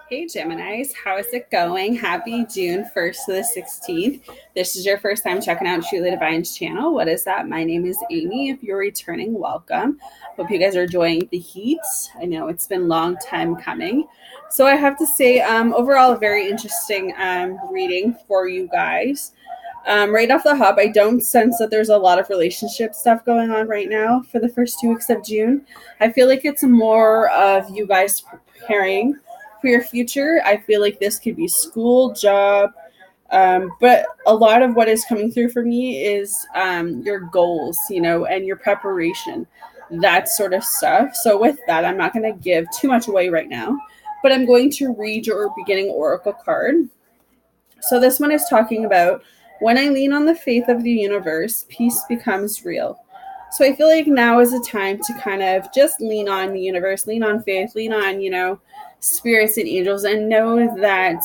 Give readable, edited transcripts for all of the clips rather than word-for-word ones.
Hey Geminis, how is it going? Happy June 1st to the 16th. This is your first time checking out Truly Divine's channel. What is that? My name is Amy. If you're returning, welcome. Hope you guys are enjoying the heat. I know it's been a long time coming. So I have to say, overall, a very interesting reading for you guys. Right off the hop, I don't sense that there's a lot of relationship stuff going on right now for the first 2 weeks of June. I feel like it's more of you guys preparing for your future. I feel like this could be school, job, but a lot of what is coming through for me is your goals, and your preparation, that sort of stuff. So with that, I'm not going to give too much away right now, but I'm going to read your beginning oracle card. So this one is talking about when I lean on the faith of the universe, peace becomes real. So I feel like now is a time to kind of just lean on the universe, lean on faith, lean on, spirits and angels, and know that,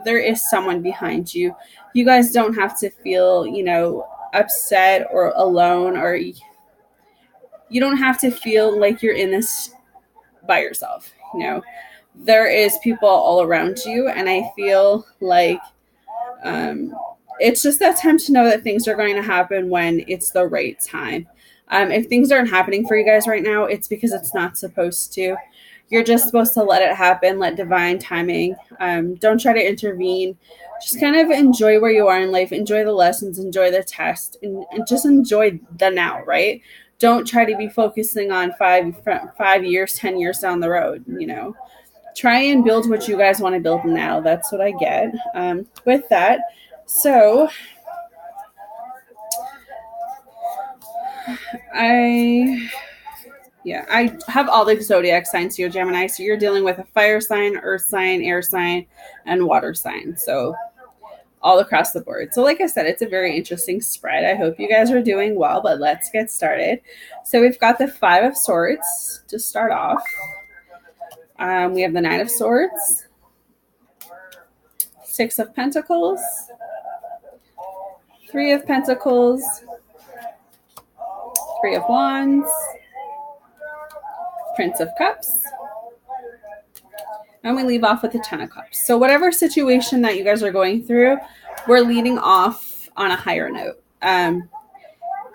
there is someone behind you. You guys don't have to feel, upset or alone, or you don't have to feel like you're in this by yourself. There is people all around you, and I feel like it's just that time to know that things are going to happen when it's the right time. If things aren't happening for you guys right now, it's because it's not supposed to. You're just supposed to let it happen, let divine timing. Don't try to intervene. Just kind of enjoy where you are in life, enjoy the lessons, enjoy the test, and just enjoy the now, right? Don't try to be focusing on 5 years, 10 years down the road, Try and build what you guys want to build now. That's what I get with that. So I have all the zodiac signs here, Gemini. So you're dealing with a fire sign, earth sign, air sign, and water sign. So all across the board. So like I said, it's a very interesting spread. I hope you guys are doing well, but let's get started. So we've got the Five of Swords to start off. We have the Nine of Swords, Six of Pentacles, Three of Pentacles, Three of Wands, Prince of Cups, and we leave off with the Ten of Cups. So whatever situation that you guys are going through, we're leading off on a higher note.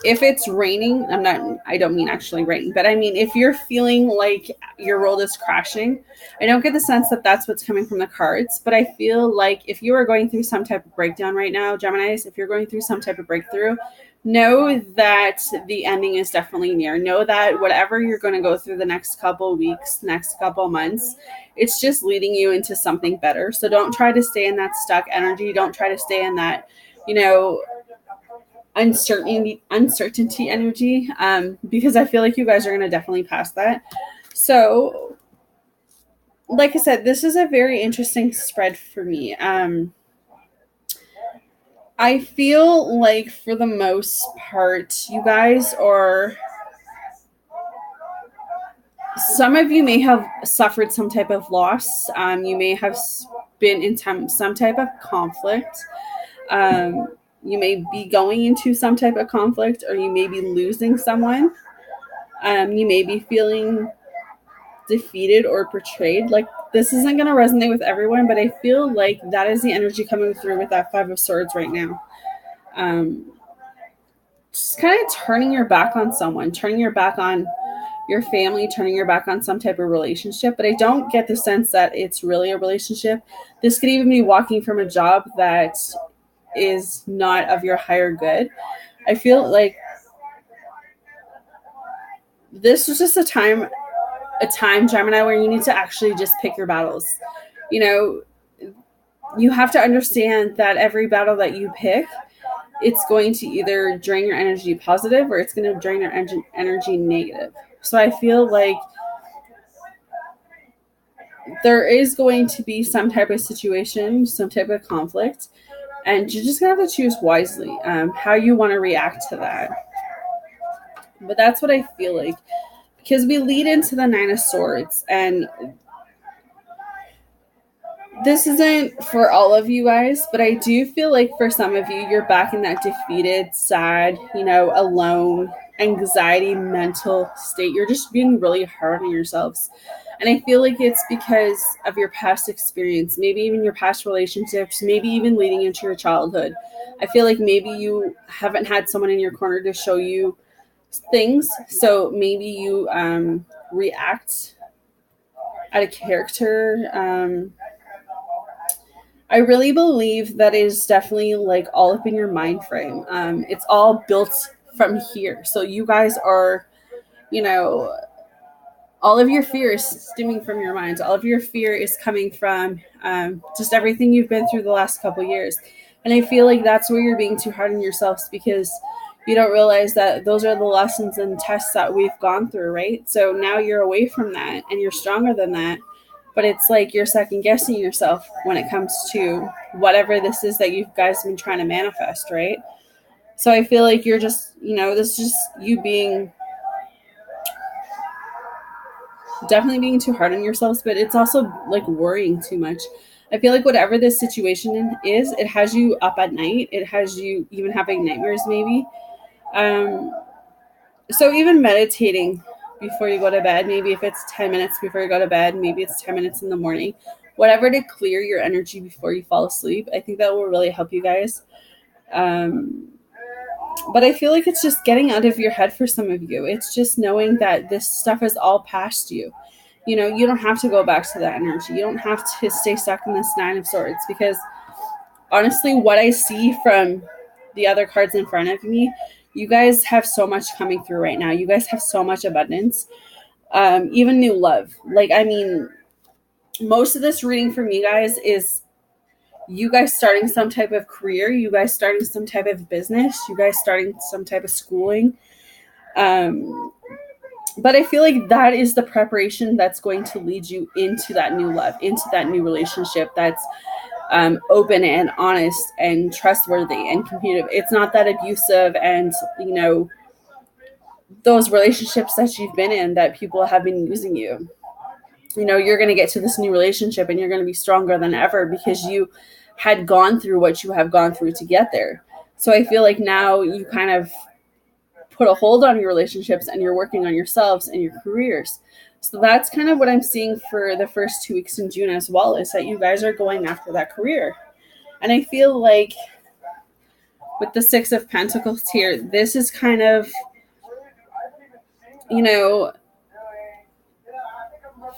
If it's raining, I don't mean actually rain, but I mean, if you're feeling like your world is crashing, I don't get the sense that that's what's coming from the cards, but I feel like if you are going through some type of breakdown right now, Geminis, if you're going through some type of breakthrough, know that the ending is definitely near. Know that whatever you're going to go through the next couple weeks, next couple months, it's just leading you into something better. So don't try to stay in that stuck energy. Don't try to stay in that, uncertainty energy, because I feel like you guys are going to definitely pass that. So like I said, this is a very interesting spread for me. I feel like for the most part, you guys are, some of you may have suffered some type of loss. You may have been in some type of conflict. You may be going into some type of conflict, or you may be losing someone. You may be feeling defeated or betrayed. Like, this isn't going to resonate with everyone, but I feel like that is the energy coming through with that Five of Swords right now. Just kind of turning your back on someone, turning your back on your family, turning your back on some type of relationship. But I don't get the sense that it's really a relationship. This could even be walking from a job that is not of your higher good. I feel like this is just a time, Gemini, where you need to actually just pick your battles. You have to understand that every battle that you pick, it's going to either drain your energy positive, or it's going to drain your energy negative. So I feel like there is going to be some type of situation, some type of conflict, and you're just going to have to choose wisely how you want to react to that. But that's what I feel like, because we lead into the Nine of Swords, and this isn't for all of you guys, but I do feel like for some of you, you're back in that defeated, sad, alone anxiety mental state. You're just being really hard on yourselves. And I feel like it's because of your past experience, maybe even your past relationships, maybe even leading into your childhood. I feel like maybe you haven't had someone in your corner to show you things. So maybe you react out of character. I really believe that is definitely like all up in your mind frame. It's all built from here. So you guys are, you know, all of your fear is stemming from your minds. All of your fear is coming from just everything you've been through the last couple years. And I feel like that's where you're being too hard on yourselves, because you don't realize that those are the lessons and tests that we've gone through, right? So now you're away from that and you're stronger than that. But it's like you're second guessing yourself when it comes to whatever this is that you guys have been trying to manifest, right? So I feel like you're just, this is just you being definitely being too hard on yourselves, but it's also like worrying too much. I feel like whatever this situation is, it has you up at night. It has you even having nightmares, maybe. Um, so even meditating before you go to bed, maybe if it's 10 minutes before you go to bed, maybe it's 10 minutes in the morning, whatever to clear your energy before you fall asleep. I think that will really help you guys. But I feel like it's just getting out of your head for some of you. It's just knowing that this stuff is all past you. You don't have to go back to that energy. You don't have to stay stuck in this Nine of Swords, because honestly, what I see from the other cards in front of me, you guys have so much coming through right now. You guys have so much abundance, even new love. Most of this reading from you guys is you guys starting some type of career, you guys starting some type of business, you guys starting some type of schooling. But I feel like that is the preparation that's going to lead you into that new love, into that new relationship that's open and honest and trustworthy and communicative. It's not that abusive and, those relationships that you've been in that people have been using you. You're going to get to this new relationship and you're going to be stronger than ever because you had gone through what you have gone through to get there. So I feel like now you kind of put a hold on your relationships and you're working on yourselves and your careers. So that's kind of what I'm seeing for the first 2 weeks in June as well, is that you guys are going after that career. And I feel like with the Six of Pentacles here, this is kind of,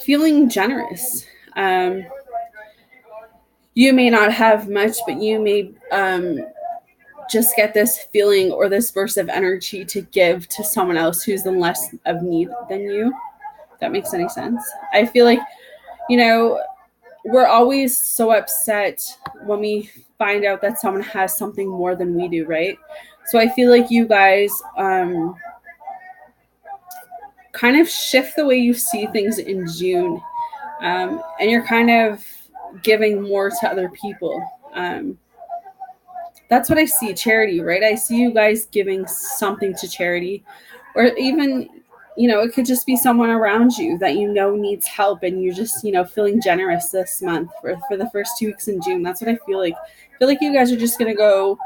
feeling generous. You may not have much, but you may just get this feeling or this burst of energy to give to someone else who's in less of need than you. If that makes any sense. I feel like, we're always so upset when we find out that someone has something more than we do, right? So I feel like you guys kind of shift the way you see things in June. And you're kind of giving more to other people. That's what I see, charity, right? I see you guys giving something to charity, or even, it could just be someone around you that needs help, and you're just, feeling generous this month for the first 2 weeks in June. That's what I feel like. I feel like you guys are just going to go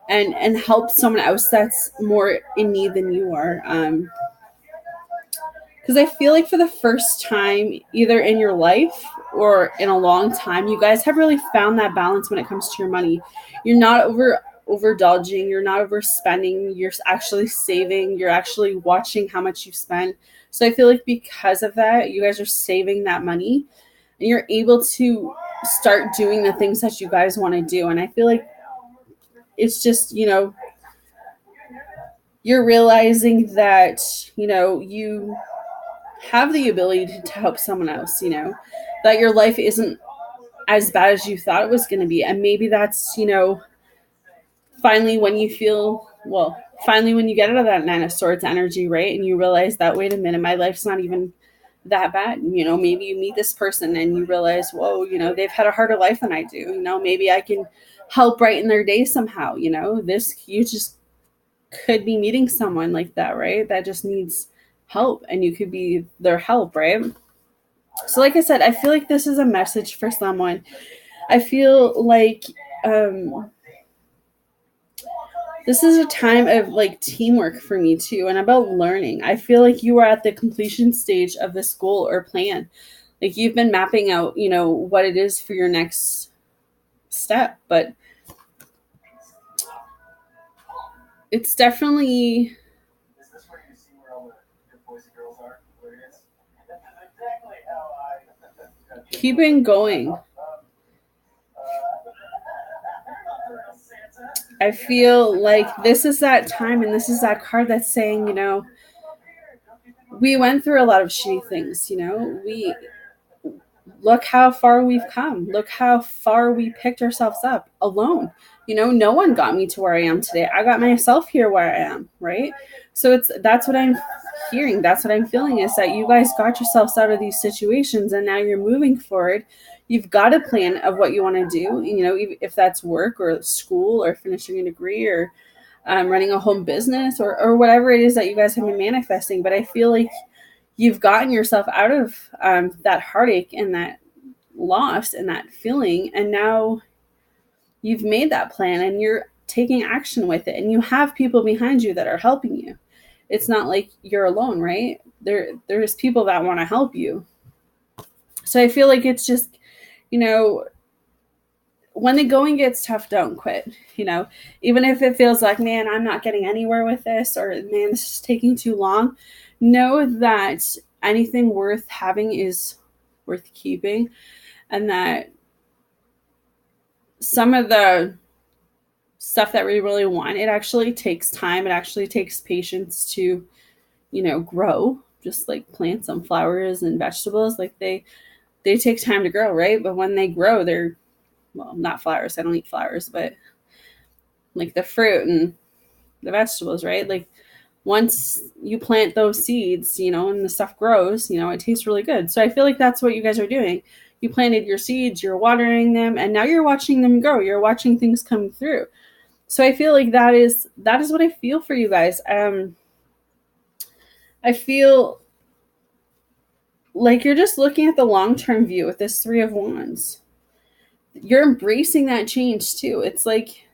and help someone else that's more in need than you are. Because I feel like for the first time, either in your life or in a long time, you guys have really found that balance when it comes to your money. You're not overindulging. You're not overspending. You're actually saving. You're actually watching how much you spend. So I feel like because of that, you guys are saving that money and you're able to start doing the things that you guys want to do. And I feel like it's just, you're realizing that, you have the ability to help someone else, that your life isn't as bad as you thought it was going to be. And maybe that's, finally when you get out of that Nine of Swords energy, right? And you realize that, wait a minute, my life's not even that bad. Maybe you meet this person and you realize, whoa, they've had a harder life than I do. Maybe I can help brighten their day somehow. You just could be meeting someone like that, right? That just needs help, and you could be their help, right? So like I said, I feel like this is a message for someone. I feel like This is a time of like teamwork for me too, and about learning. I feel like you are at the completion stage of this goal or plan. Like you've been mapping out, what it is for your next step, but it's definitely keeping going. I feel like this is that time, and this is that card that's saying, we went through a lot of shitty things, we look how far we've come. Look how far we picked ourselves up alone. No one got me to where I am today. I got myself here where I am, right? So that's what I'm hearing. That's what I'm feeling is that you guys got yourselves out of these situations and now you're moving forward. You've got a plan of what you want to do, if that's work or school or finishing a degree or running a home business or whatever it is that you guys have been manifesting. But I feel like you've gotten yourself out of that heartache and that loss and that feeling, and now you've made that plan and you're taking action with it, and you have people behind you that are helping you. It's not like you're alone, right? There's people that want to help you. So I feel like it's just, when the going gets tough, don't quit. Even if it feels like, man, I'm not getting anywhere with this, or man, this is taking too long, know that anything worth having is worth keeping, and that some of the stuff that we really want, it actually takes time. It actually takes patience to, grow, just like plants and flowers and vegetables. Like they take time to grow, right? But when they grow, they're, well, not flowers. I don't eat flowers, but like the fruit and the vegetables, right? Like once you plant those seeds, and the stuff grows, it tastes really good. So I feel like that's what you guys are doing. You planted your seeds, you're watering them, and now you're watching them grow. You're watching things come through. So I feel like that is what I feel for you guys. I feel like you're just looking at the long-term view with this Three of Wands. You're embracing that change too. It's like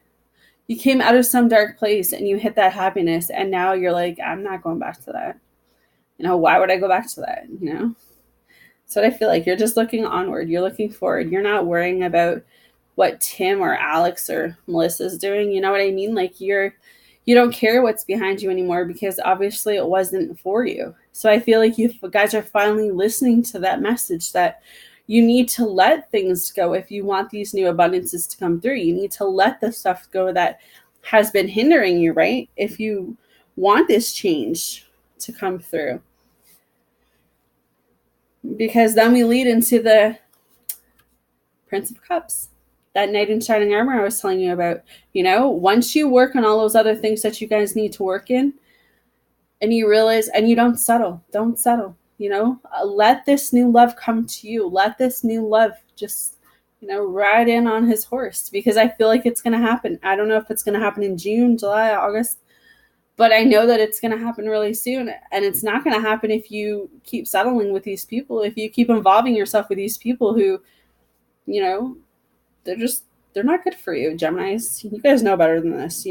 you came out of some dark place and you hit that happiness, and now you're like, I'm not going back to that. Why would I go back to that? So I feel like you're just looking onward. You're looking forward. You're not worrying about what Tim or Alex or Melissa's doing. You know what I mean? Like you don't care what's behind you anymore, because obviously it wasn't for you. So I feel like you guys are finally listening to that message that you need to let things go. If you want these new abundances to come through, you need to let the stuff go that has been hindering you, right? If you want this change to come through. Because then we lead into the Prince of Cups, that knight in shining armor I was telling you about. Once you work on all those other things that you guys need to work in, and you realize, and you don't settle. Let this new love come to you. Let this new love just, ride in on his horse, because I feel like it's going to happen. I don't know if it's going to happen in June, July, August, but I know that it's going to happen really soon. And it's not going to happen if you keep settling with these people, if you keep involving yourself with these people who, they're not good for you, Geminis. You guys know better than this,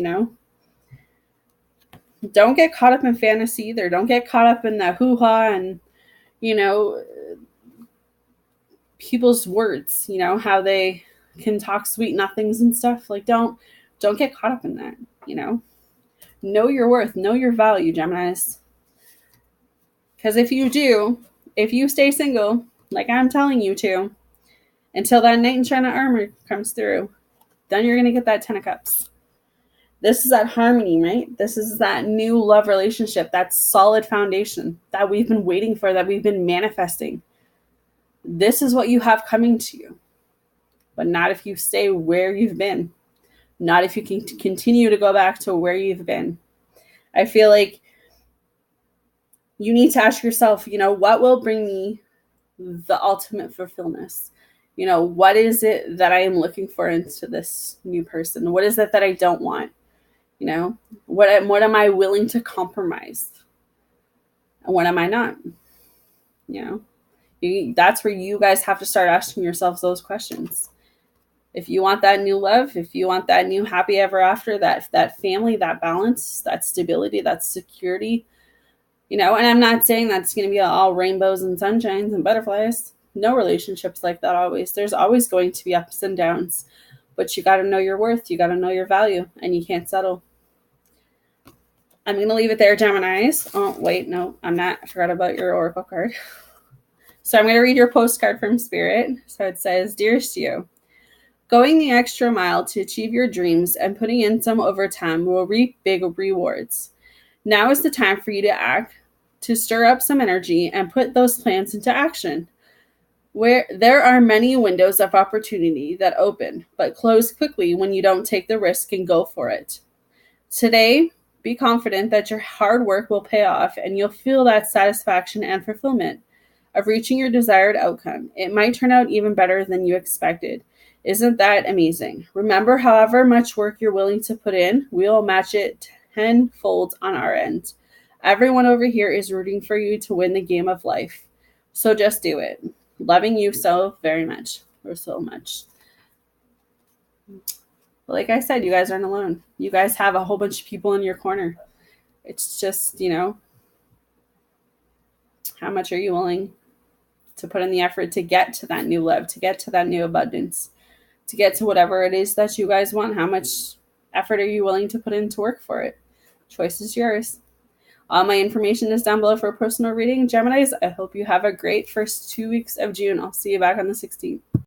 Don't get caught up in fantasy either. Don't get caught up in the hoo-ha and, people's words, how they can talk sweet nothings and stuff. Like, don't get caught up in that, Know your worth. Know your value, Geminis. Because if you stay single, like I'm telling you to, until that knight in shining armor comes through, then you're going to get that 10 of Cups. This is that harmony, right? This is that new love relationship, that solid foundation that we've been waiting for, that we've been manifesting. This is what you have coming to you. But not if you stay where you've been. Not if you can continue to go back to where you've been. I feel like you need to ask yourself, what will bring me the ultimate fulfillment? What is it that I am looking for into this new person? What is it that I don't want? What am I willing to compromise? And what am I not? That's where you guys have to start asking yourselves those questions. If you want that new love, if you want that new happy ever after, that family, that balance, that stability, that security, and I'm not saying that's going to be all rainbows and sunshines and butterflies. No relationships like that always. There's always going to be ups and downs, but you got to know your worth. You got to know your value, and you can't settle. I'm going to leave it there, Geminis. Oh, wait, no, I'm not. I forgot about your oracle card. So I'm going to read your postcard from Spirit. So it says, Dearest you, going the extra mile to achieve your dreams and putting in some overtime will reap big rewards. Now is the time for you to act, to stir up some energy and put those plans into action. Where there are many windows of opportunity that open, but close quickly when you don't take the risk and go for it. Today, be confident that your hard work will pay off and you'll feel that satisfaction and fulfillment of reaching your desired outcome. It might turn out even better than you expected. Isn't that amazing? Remember, however much work you're willing to put in, we'll match it tenfold on our end. Everyone over here is rooting for you to win the game of life. So just do it. Loving you so very much, or so much. But like I said, you guys aren't alone. You guys have a whole bunch of people in your corner. It's just, how much are you willing to put in the effort to get to that new love, to get to that new abundance, to get to whatever it is that you guys want? How much effort are you willing to put in to work for it? Choice is yours. All my information is down below for a personal reading. Geminis, I hope you have a great first 2 weeks of June. I'll see you back on the 16th.